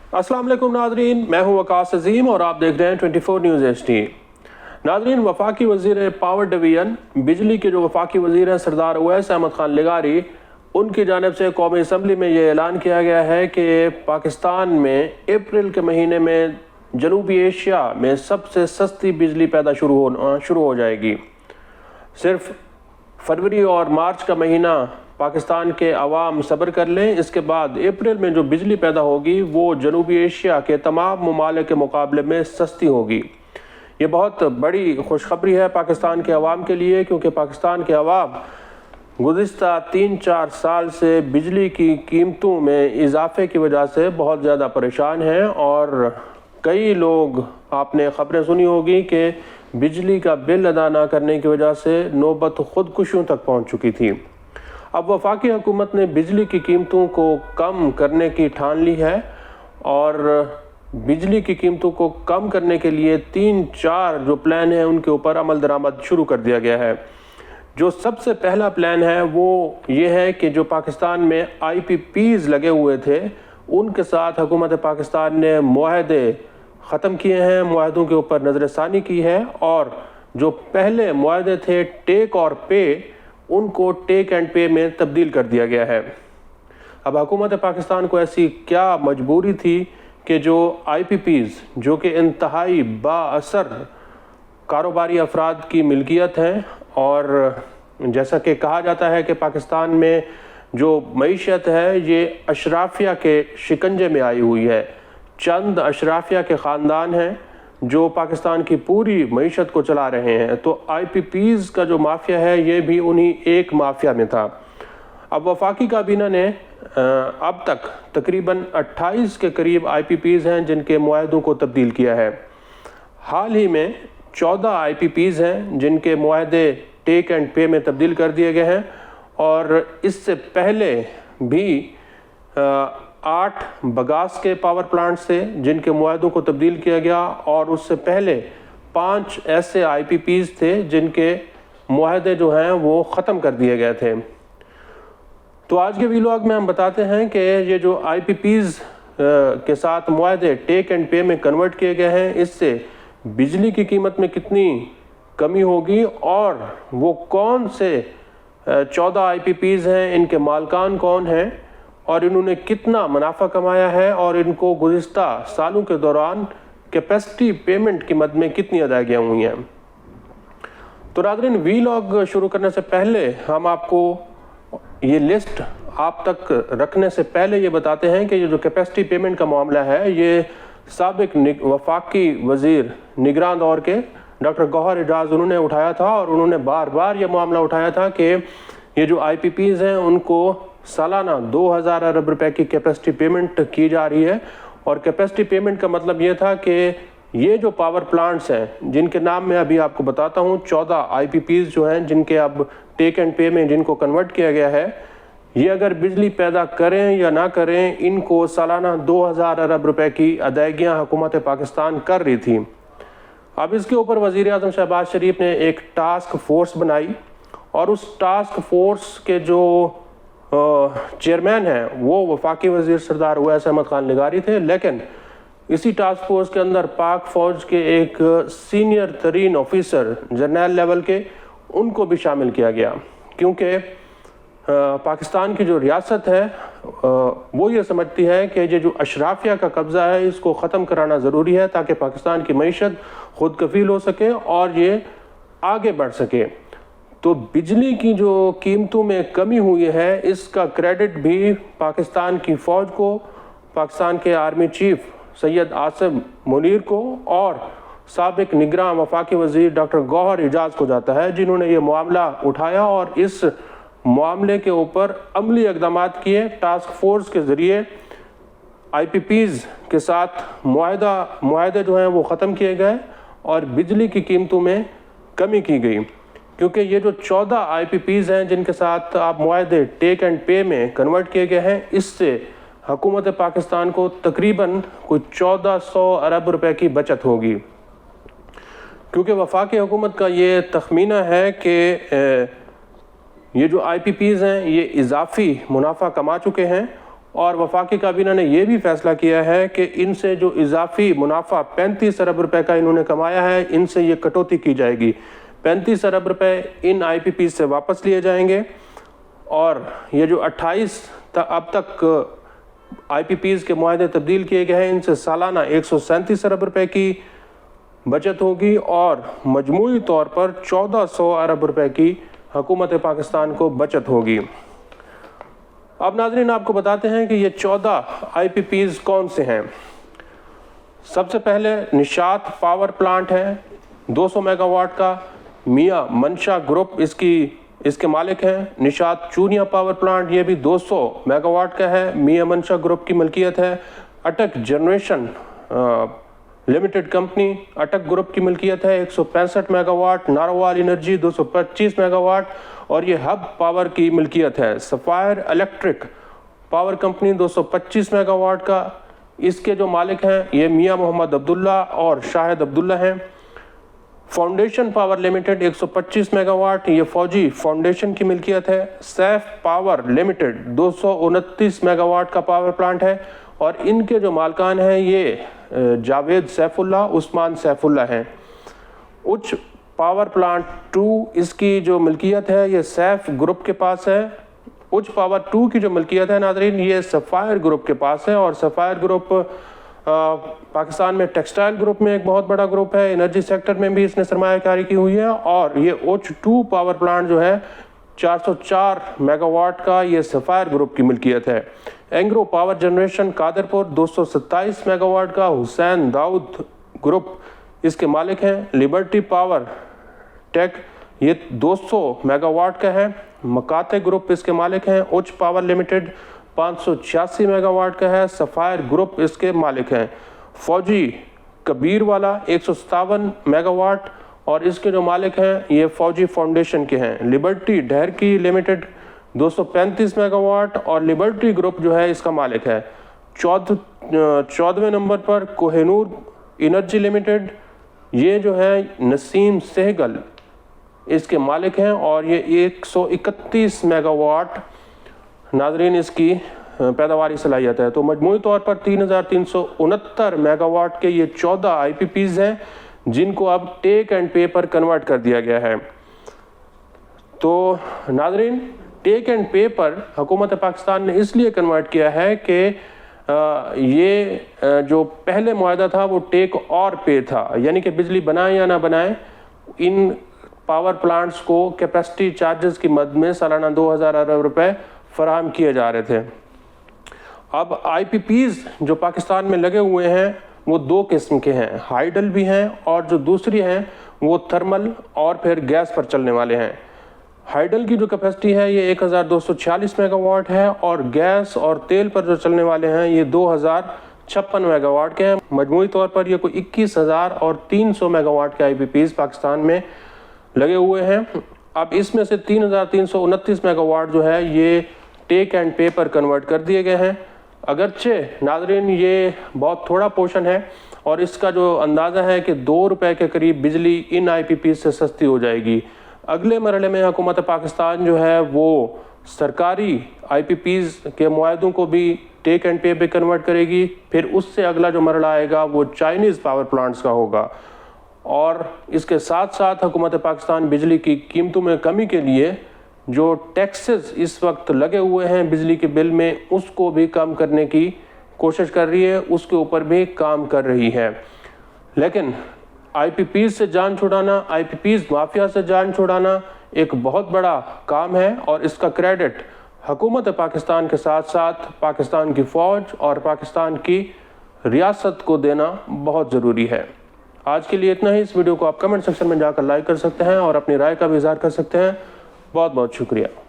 अस्सलाम वालेकुम नाजरीन, मैं हूं वकास अजीम और आप देख रहे हैं 24 न्यूज़ HD। नाजरीन, वफाकी वज़ीर पावर डिवीज़न बिजली के जो वफाकी वज़ीर हैं सरदार उवैस अहमद खान लिगारी, उनकी जानिब से कौमी असम्बली में ये ऐलान किया गया है कि पाकिस्तान में अप्रैल के महीने में जनूबी एशिया में सबसे सस्ती बिजली पैदा शुरू हो जाएगी। सिर्फ फरवरी और मार्च का महीना पाकिस्तान के अवाम सब्र कर लें, इसके बाद अप्रैल में जो बिजली पैदा होगी वो जनूबी एशिया के तमाम ममालिक के मुकाबले में सस्ती होगी। ये बहुत बड़ी खुशखबरी है पाकिस्तान के अवाम के लिए, क्योंकि पाकिस्तान के अवाम गुज़िश्ता 3-4 साल से बिजली की कीमतों में इजाफे की वजह से बहुत ज़्यादा परेशान हैं और कई लोग, आपने ख़बरें सुनी होगी कि बिजली का बिल अदा ना करने की वजह से नौबत ख़ुदकुशियों तक पहुंच चुकी थी। अब वफाकी हुकूमत ने बिजली की कीमतों को कम करने की ठान ली है और बिजली की कीमतों को कम करने के लिए 3-4 जो प्लान हैं उनके ऊपर अमल दरामद शुरू कर दिया गया है। जो सबसे पहला प्लान है वो ये है कि जो पाकिस्तान में IPPs लगे हुए थे उनके साथ हुकूमत पाकिस्तान ने मुआहदे ख़त्म किए हैं, मुआहदों के ऊपर नज़रसानी की है और जो पहले मुआहदे थे टेक और पे, उनको टेक एंड पे में तब्दील कर दिया गया है। अब हुकूमत पाकिस्तान को ऐसी क्या मजबूरी थी कि जो IPPs जो कि इंतहाई बाअसर कारोबारी अफराद की मिल्कियत हैं और जैसा कि कहा जाता है कि पाकिस्तान में जो मईशत है ये अशराफिया के शिकंजे में आई हुई है। चंद अशराफिया के ख़ानदान हैं जो पाकिस्तान की पूरी मईशत को चला रहे हैं, तो IPPs का जो माफिया है ये भी उन्हीं एक माफिया में था। अब वफाकी काबीना ने अब तक तकरीबन 28 के करीब IPPs हैं जिनके मुआहदों को तब्दील किया है। हाल ही में 14 IPPs हैं जिनके मुआहदे टेक एंड पे में तब्दील कर दिए गए हैं और इससे पहले भी 8 बगास के पावर प्लांट्स थे जिनके मुआहदों को तब्दील किया गया और उससे पहले 5 ऐसे IPPs थे जिनके मुआहदे जो हैं वो ख़त्म कर दिए गए थे। तो आज के वीलॉग में हम बताते हैं कि ये जो IPPs के साथ मुआहदे टेक एंड पे में कन्वर्ट किए गए हैं, इससे बिजली की कीमत में कितनी कमी होगी और वो कौन से 14 IPPs हैं, इनके मालकान कौन हैं और इन्होंने कितना मुनाफा कमाया है और इनको गुज़िश्ता सालों के दौरान कैपेसिटी पेमेंट की मद में कितनी अदायगियाँ हुई हैं। तो नाज़रीन, वीलॉग शुरू करने से पहले हम आपको ये लिस्ट आप तक रखने से पहले ये बताते हैं कि ये जो कैपेसिटी पेमेंट का मामला है ये साबिक वफाकी वज़ीर निगरान दौर के डॉक्टर गौहर एजाज उन्होंने उठाया था और उन्होंने बार बार ये मामला उठाया था कि ये जो IPPs हैं उनको सालाना 2000 अरब रुपए की कैपेसिटी पेमेंट की जा रही है। और कैपेसिटी पेमेंट का मतलब ये था कि ये जो पावर प्लांट्स हैं जिनके नाम मैं अभी आपको बताता हूँ, 14 IPPs जो हैं जिनके अब टेक एंड पे में जिनको कन्वर्ट किया गया है, ये अगर बिजली पैदा करें या ना करें, इनको सालाना 2000 अरब रुपए की अदायगियाँ हुकूमत पाकिस्तान कर रही थी। अब इसके ऊपर वज़ीर आज़म शहबाज शरीफ ने एक टास्क फोर्स बनाई और उस टास्क फोर्स के जो चेयरमैन हैं वो वफाकी वज़ीर सरदार उवैस अहमद खान लिगारी थे, लेकिन इसी टास्क फोर्स के अंदर पाक फ़ौज के एक सीनियर तरीन ऑफिसर जर्नल लेवल के, उनको भी शामिल किया गया, क्योंकि पाकिस्तान की जो रियासत है वो ये समझती है कि ये जो अशराफिया का कब्ज़ा है इसको ख़त्म कराना ज़रूरी है ताकि पाकिस्तान की मईशत ख़ुद कफ़ील हो सके और ये आगे बढ़ सके। तो बिजली की जो कीमतों में कमी हुई है इसका क्रेडिट भी पाकिस्तान की फ़ौज को, पाकिस्तान के आर्मी चीफ सैयद आसिम मुनीर को और साबिक निगरान वफाकी वज़ीर डॉक्टर गौहर एजाज को जाता है, जिन्होंने ये मामला उठाया और इस मामले के ऊपर अमली इक़दामात किए। टास्क फोर्स के ज़रिए IPPs के साथ मुआहदे जो हैं वो ख़त्म किए गए और बिजली की कीमतों में कमी की गई, क्योंकि ये जो 14 IPPs हैं जिनके साथ आप मुआहदे टेक एंड पे में कन्वर्ट किए गए हैं, इससे हुकूमत पाकिस्तान को तकरीबन कोई 1400 अरब रुपए की बचत होगी। क्योंकि वफाकी हुकूमत का ये तखमीना है कि ये जो IPPs हैं ये इजाफी मुनाफा कमा चुके हैं اور وفاقی کابینہ نے یہ بھی فیصلہ کیا ہے کہ ان سے جو اضافی منافع 35 ارب روپے کا انہوں نے کمایا ہے، ان سے یہ کٹوتی کی جائے گی۔ 35 ارب روپے ان آئی پی پیز سے واپس لیے جائیں گے، اور یہ جو 28 اب تک آئی پی پیز کے معاہدے تبدیل کیے گئے ہیں، ان سے سالانہ 137 ارب روپے کی بچت ہوگی، اور مجموعی طور پر 1400 ارب روپے کی حکومت پاکستان کو بچت ہوگی۔ اب ناظرین آپ کو بتاتے ہیں کہ یہ 14 آئی پی پیز کون سے ہیں۔ سب سے پہلے نشاط پاور پلانٹ ہے 200 میگا واٹ کا، میاں منشا گروپ اس کے مالک ہیں۔ نشاط چونیا پاور پلانٹ یہ بھی 200 میگا واٹ کا ہے، میاں منشا گروپ کی ملکیت ہے۔ اٹک جنریشن لمیٹڈ کمپنی اٹک گروپ کی ملکیت ہے، 165 mega what. Narowal energy 225 mega what, اور یہ ہب پاور کی ملکیت ہے۔ Sapphire electric power company 225 mega what کا، اس کے جو مالک ہیں یہ میاں محمد عبداللہ اور شاہد عبداللہ ہیں۔ Foundation power limited 125 megawatt, یہ فوجی فاؤنڈیشن کی ملکیت ہے۔ Saif power limited 229 megawatt کا پاور پلانٹ ہے، اور ان کے جو مالکان ہیں یہ جاوید سیف اللہ، عثمان سیف اللہ ہیں۔ اچ پاور پلانٹ 2 اس کی جو ملکیت ہے یہ سیف گروپ کے پاس ہے۔ اچ پاور 2 کی جو ملکیت ہے ناظرین یہ سفائر گروپ کے پاس ہے، اور سفائر گروپ پاکستان میں ٹیکسٹائل گروپ میں ایک بہت بڑا گروپ ہے، انرجی سیکٹر میں بھی اس نے سرمایہ کاری کی ہوئی ہے۔ اور یہ اچ 2 پاور پلانٹ جو ہے 404 میگا واٹ کا، یہ سفائر گروپ کی ملکیت ہے۔ Engro power generation Qadirpur 227 mega what کا، حسین داؤد گروپ اس کے مالک ہیں۔ لبرٹی پاور ٹیک یہ 200 میگا واٹ کا ہے، مکاتے گروپ اس کے مالک ہیں۔ Uch power limited 586 mega what کا ہے، سفائر گروپ اس کے مالک ہیں۔ فوجی کبیر والا 157 میگا واٹ، اور اس کے جو مالک ہیں یہ فوجی فاؤنڈیشن کے ہیں۔ لبرٹی ڈہرکی لمیٹڈ 235 میگا واٹ، اور لبرٹی گروپ جو ہے اس کا مالک ہے۔ 14ویں نمبر پر کوہ نور انرجی لمیٹڈ، یہ جو ہے نسیم سہگل اس کے مالک ہیں، اور یہ 131 میگا واٹ ناظرین اس کی پیداواری صلاحیت ہے۔ تو مجموعی طور پر 3369 میگا واٹ کے یہ 14 آئی پی پیز ہیں جن کو اب ٹیک اینڈ پے پر کنورٹ کر دیا گیا ہے۔ تو ناظرین ٹیک اینڈ پے پر حکومت پاکستان نے اس لیے کنورٹ کیا ہے کہ یہ جو پہلے معاہدہ تھا وہ ٹیک اور پے تھا، یعنی کہ بجلی بنائیں یا نہ بنائیں ان پاور پلانٹس کو کیپیسٹی چارجز کی مد میں سالانہ 2000 ارب روپے فراہم کیے جا رہے تھے۔ اب آئی پی پیز جو پاکستان میں لگے ہوئے ہیں وہ 2 قسم کے ہیں، ہائیڈل بھی ہیں، اور جو دوسری ہیں وہ تھرمل اور پھر گیس پر چلنے والے ہیں۔ ہائیڈل کی جو کیپیسٹی ہے یہ 1246 میگا واٹ ہے، اور گیس اور تیل پر جو چلنے والے ہیں یہ 2056 میگا واٹ کے ہیں۔ مجموعی طور پر یہ کوئی 21,300 میگا واٹ کے آئی پی پیز پاکستان میں لگے ہوئے ہیں۔ اب اس میں سے 3329 میگا واٹ جو ہے یہ ٹیک اینڈ پے پر کنورٹ کر دیے گئے ہیں۔ اگرچہ ناظرین یہ بہت تھوڑا پورشن ہے، اور اس کا جو اندازہ ہے کہ 2 روپے کے قریب بجلی ان آئی پی پیز سے سستی ہو جائے گی۔ اگلے مرحلے میں حکومت پاکستان جو ہے وہ سرکاری آئی پی پیز کے معاہدوں کو بھی ٹیک اینڈ پے پہ کنورٹ کرے گی، پھر اس سے اگلا جو مرحلہ آئے گا وہ چائنیز پاور پلانٹس کا ہوگا، اور اس کے ساتھ ساتھ حکومت پاکستان بجلی کی قیمتوں میں کمی کے لیے جو ٹیکسز اس وقت لگے ہوئے ہیں بجلی کے بل میں اس کو بھی کم کرنے کی کوشش کر رہی ہے، اس کے اوپر بھی کام کر رہی ہے۔ لیکن آئی پی پیز سے جان چھڑانا، آئی پی پیز مافیا سے جان چھڑانا ایک بہت بڑا کام ہے، اور اس کا کریڈٹ حکومت پاکستان کے ساتھ ساتھ پاکستان کی فوج اور پاکستان کی ریاست کو دینا بہت ضروری ہے۔ آج کے لیے اتنا ہی۔ اس ویڈیو کو آپ کمنٹ سیکشن میں جا کر لائک کر سکتے ہیں اور اپنی رائے کا بھی اظہار کر سکتے ہیں۔ بہت بہت شکریہ۔